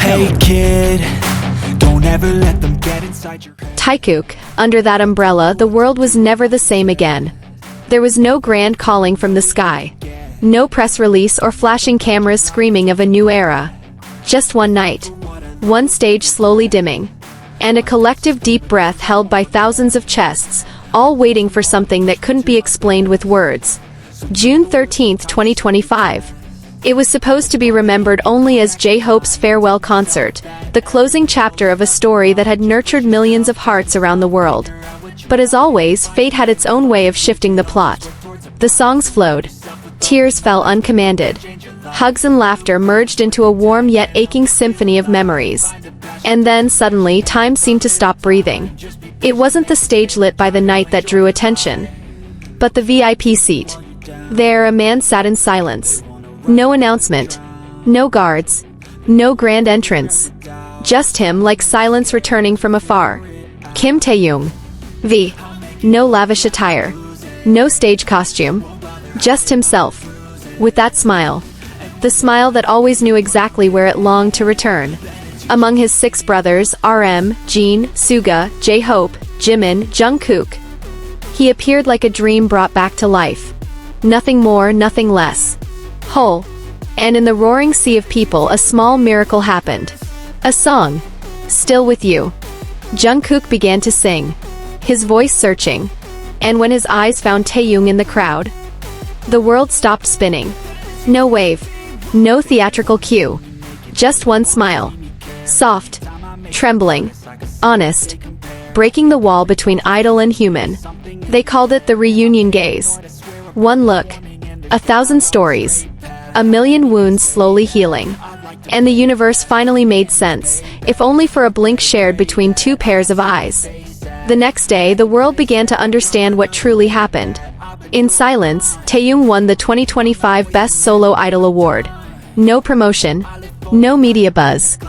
Hey kid, don't ever let them get inside your head. Taekook, under that umbrella, the world was never the same again. There was no grand calling from the sky. No press release or flashing cameras screaming of a new era. Just one night. One stage slowly dimming. And a collective deep breath held by thousands of chests, all waiting for something that couldn't be explained with words. June 13, 2025. It was supposed to be remembered only as JHope's farewell concert, the closing chapter of a story that had nurtured millions of hearts around the world. But as always, fate had its own way of shifting the plot. The songs flowed. Tears fell uncommanded. Hugs and laughter merged into a warm yet aching symphony of memories. And then, suddenly, time seemed to stop breathing. It wasn't the stage lit by the night that drew attention, but the VIP seat. There, a man sat in silence. No announcement. No guards. No grand entrance. Just him, like silence returning from afar. Kim Taehyung. V. No lavish attire. No stage costume. Just himself. With that smile. The smile that always knew exactly where it longed to return. Among his 6 brothers, RM, Jin, Suga, JHope, Jimin, Jungkook. He appeared like a dream brought back to life. Nothing more, nothing less. Whole. And in the roaring sea of people, a small miracle happened. A song. Still with You. Jungkook began to sing. His voice searching. And when his eyes found Taehyung in the crowd, the world stopped spinning. No wave. No theatrical cue. Just one smile. Soft. Trembling. Honest. Breaking the wall between idol and human. They called it the reunion gaze. One look. 1,000 stories. 1,000,000 wounds slowly healing. And the universe finally made sense, if only for a blink shared between 2 pairs of eyes. The next day, the world began to understand what truly happened. In silence, Taehyung won the 2025 Best Solo Idol Award. No promotion. No media buzz.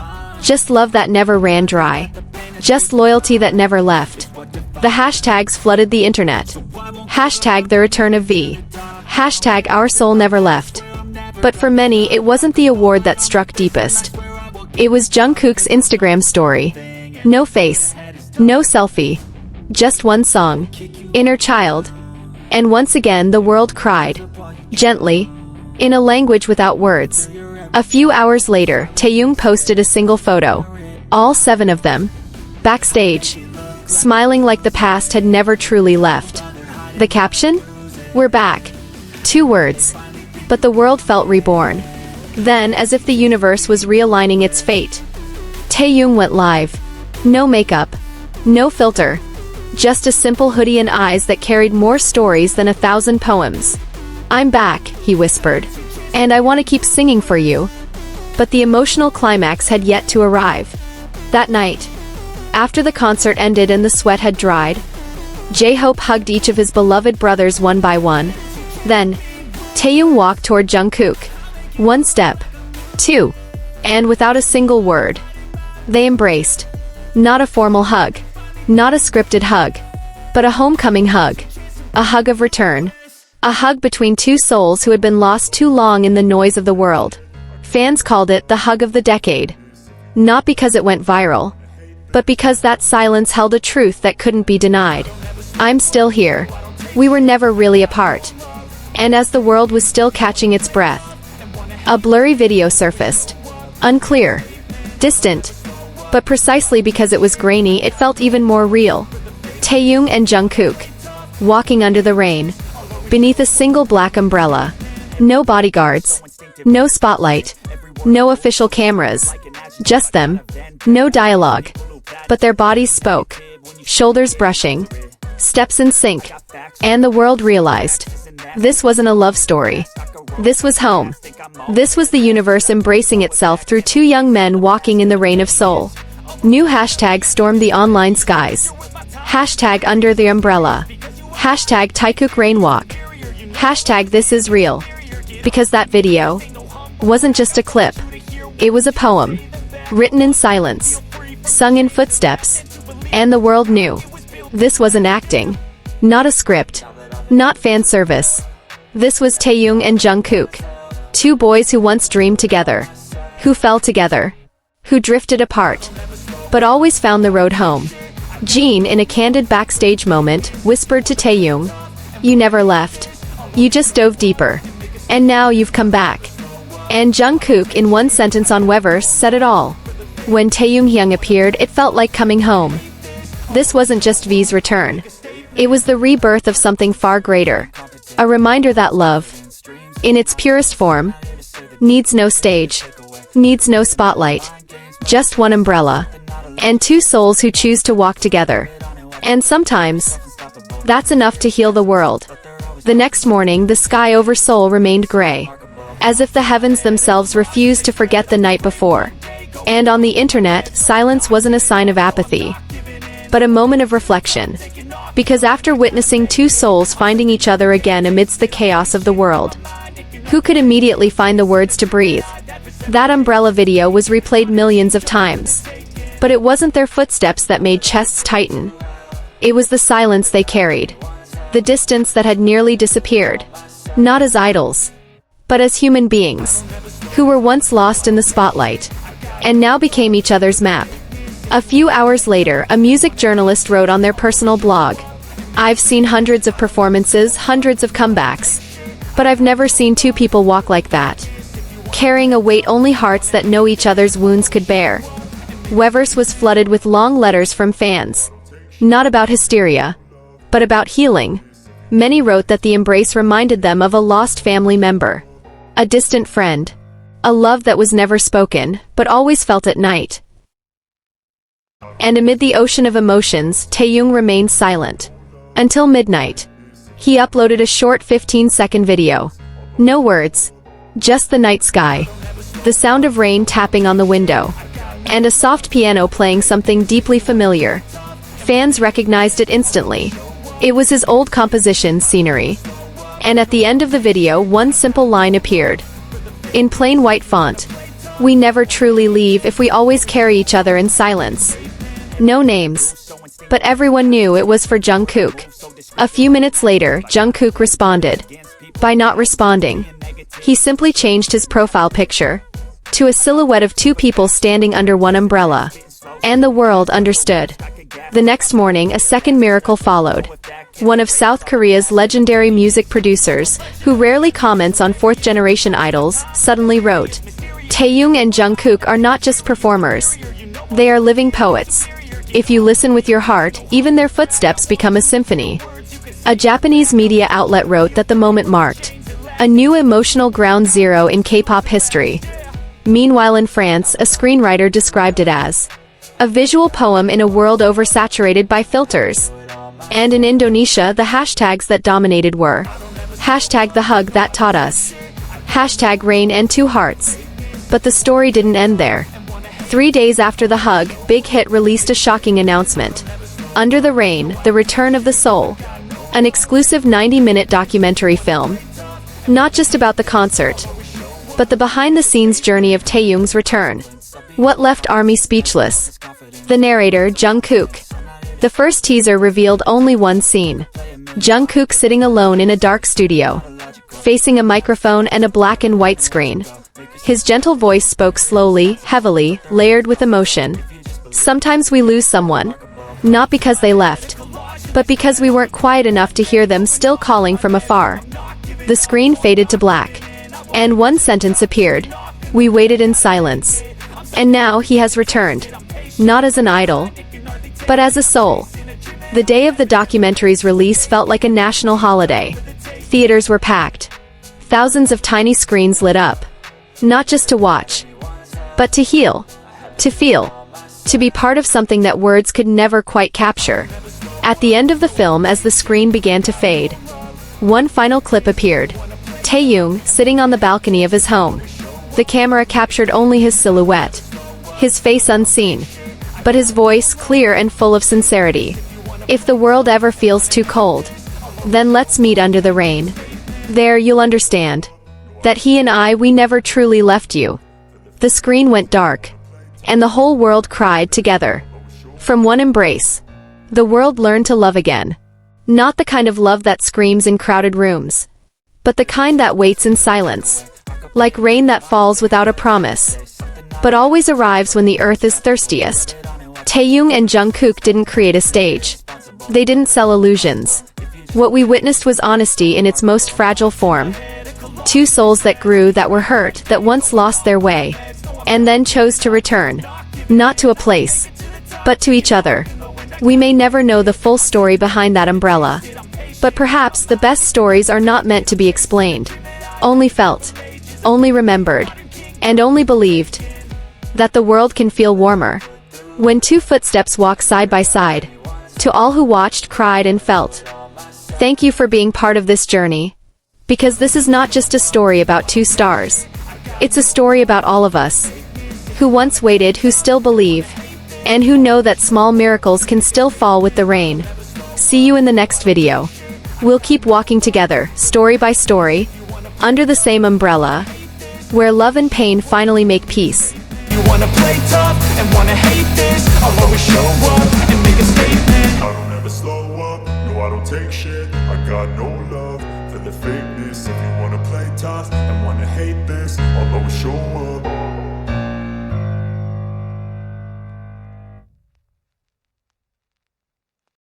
Just love that never ran dry. Just loyalty that never left. The hashtags flooded the internet. Hashtag the return of V. Hashtag our soul never left. But for many, it wasn't the award that struck deepest. It was Jungkook's Instagram story. No face. No selfie. Just one song. Inner Child. And once again the world cried. Gently. In a language without words. A few hours later, Taehyung posted a single photo. All 7 of them. Backstage. Smiling like the past had never truly left. The caption? We're back. 2 words. But the world felt reborn. Then, as if the universe was realigning its fate, Taehyung went live. No makeup. No filter. Just a simple hoodie and eyes that carried more stories than 1,000 poems. I'm back, he whispered. And I want to keep singing for you. But the emotional climax had yet to arrive. That night, after the concert ended and the sweat had dried, JHope hugged each of his beloved brothers one by one. Then, Taehyung walked toward Jungkook. 1 step. 2. And without a single word, they embraced. Not a formal hug. Not a scripted hug. But a homecoming hug. A hug of return. A hug between 2 souls who had been lost too long in the noise of the world. Fans called it the hug of the decade. Not because it went viral, but because that silence held a truth that couldn't be denied. I'm still here. We were never really apart. And as the world was still catching its breath, a blurry video surfaced. Unclear. Distant. But precisely because it was grainy, it felt even more real. Taehyung and Jungkook. Walking under the rain. Beneath a single black umbrella. No bodyguards. No spotlight. No official cameras. Just them. No dialogue. But their bodies spoke. Shoulders brushing. Steps in sync. And the world realized. This wasn't a love story. This was home. This was the universe embracing itself through 2 young men walking in the rain of soul. New hashtags stormed the online skies. Hashtag under the umbrella. Hashtag Taekook rainwalk. Hashtag this is real. Because that video wasn't just a clip. It was a poem. Written in silence. Sung in footsteps. And the world knew. This wasn't acting. Not a script. Not fan service. This was Taehyung and Jungkook. 2 boys who once dreamed together. Who fell together. who drifted apart, but always found the road home. Jin, in a candid backstage moment, whispered to Taehyung, "You never left. You just dove deeper. And now you've come back." And Jungkook, in one sentence on Weverse, said it all. When Taehyung appeared, it felt like coming home. This wasn't just V's return. It was the rebirth of something far greater. A reminder that love, in its purest form, needs no stage, needs no spotlight, just one umbrella, and two souls who choose to walk together. And sometimes, that's enough to heal the world. The next morning, the sky over Seoul remained gray, as if the heavens themselves refused to forget the night before. And on the internet, silence wasn't a sign of apathy, but a moment of reflection. Because after witnessing two souls finding each other again amidst the chaos of the world, who could immediately find the words to breathe? That umbrella video was replayed millions of times. But it wasn't their footsteps that made chests tighten. It was the silence they carried. The distance that had nearly disappeared. Not as idols, but as human beings, who were once lost in the spotlight, and now became each other's map. A few hours later, a music journalist wrote on their personal blog, "I've seen hundreds of performances, hundreds of comebacks, but I've never seen two people walk like that, carrying a weight only hearts that know each other's wounds could bear." Weverse was flooded with long letters from fans. Not about hysteria, but about healing. Many wrote that the embrace reminded them of a lost family member, a distant friend, a love that was never spoken, but always felt at night. And amid the ocean of emotions, Taehyung remained silent. Until midnight. He uploaded a short 15-second video. No words. Just the night sky. The sound of rain tapping on the window. And a soft piano playing something deeply familiar. Fans recognized it instantly. It was his old composition, Scenery. And at the end of the video, one simple line appeared. In plain white font. "We never truly leave if we always carry each other in silence." No names. But everyone knew it was for Jungkook. A few minutes later, Jungkook responded. By not responding. He simply changed his profile picture to a silhouette of two people standing under one umbrella. And the world understood. The next morning, a second miracle followed. One of South Korea's legendary music producers, who rarely comments on fourth-generation idols, suddenly wrote, "Taehyung and Jungkook are not just performers. They are living poets. If you listen with your heart, even their footsteps become a symphony." A Japanese media outlet wrote that the moment marked a new emotional ground zero in K-pop history. Meanwhile in France, a screenwriter described it as a visual poem in a world oversaturated by filters. And in Indonesia, the hashtags that dominated were #the hug that taught us, #rain and two hearts. But the story didn't end there. 3 days after the hug, Big Hit released a shocking announcement. Under the Rain, The Return of the Soul. An exclusive 90-minute documentary film. Not just about the concert, but the behind-the-scenes journey of Taehyung's return. What left ARMY speechless? The narrator, Jungkook. The first teaser revealed only one scene. Jungkook sitting alone in a dark studio, facing a microphone and a black and white screen. His gentle voice spoke slowly, heavily, layered with emotion. Sometimes we lose someone, not because they left, but because we weren't quiet enough to hear them still calling from afar. The screen faded to black, and one sentence appeared. We waited in silence. And now he has returned. Not as an idol, but as a soul. The day of the documentary's release felt like a national holiday. Theaters were packed. Thousands of tiny screens lit up. Not just to watch, but to heal, to feel, to be part of something that words could never quite capture. At the end of the film, as the screen began to fade, one final clip appeared. Taehyung, sitting on the balcony of his home. The camera captured only his silhouette, his face unseen, but his voice clear and full of sincerity. If the world ever feels too cold, then let's meet under the rain. There you'll understand that he and I, we never truly left you. The screen went dark, and the whole world cried together. From one embrace, the world learned to love again. Not the kind of love that screams in crowded rooms, but the kind that waits in silence, like rain that falls without a promise, but always arrives when the earth is thirstiest. Taehyung and Jungkook didn't create a stage. They didn't sell illusions. What we witnessed was honesty in its most fragile form. Two souls that grew, that were hurt, that once lost their way, and then chose to return. Not to a place, but to each other. We may never know the full story behind that umbrella. But perhaps the best stories are not meant to be explained. Only felt, only remembered, and only believed. That the world can feel warmer when two footsteps walk side by side. To all who watched, cried, and felt, thank you for being part of this journey. Because this is not just a story about two stars. It's a story about all of us. Who once waited, who still believe, and who know that small miracles can still fall with the rain. See you in the next video. We'll keep walking together, story by story, under the same umbrella, where love and pain finally make peace. You wanna play tough and wanna hate this, I'll always show up and make a statement. I don't ever slow up, no I don't take shit. I got no love for the fakeness. If you wanna play tough and wanna hate this, I'll always show up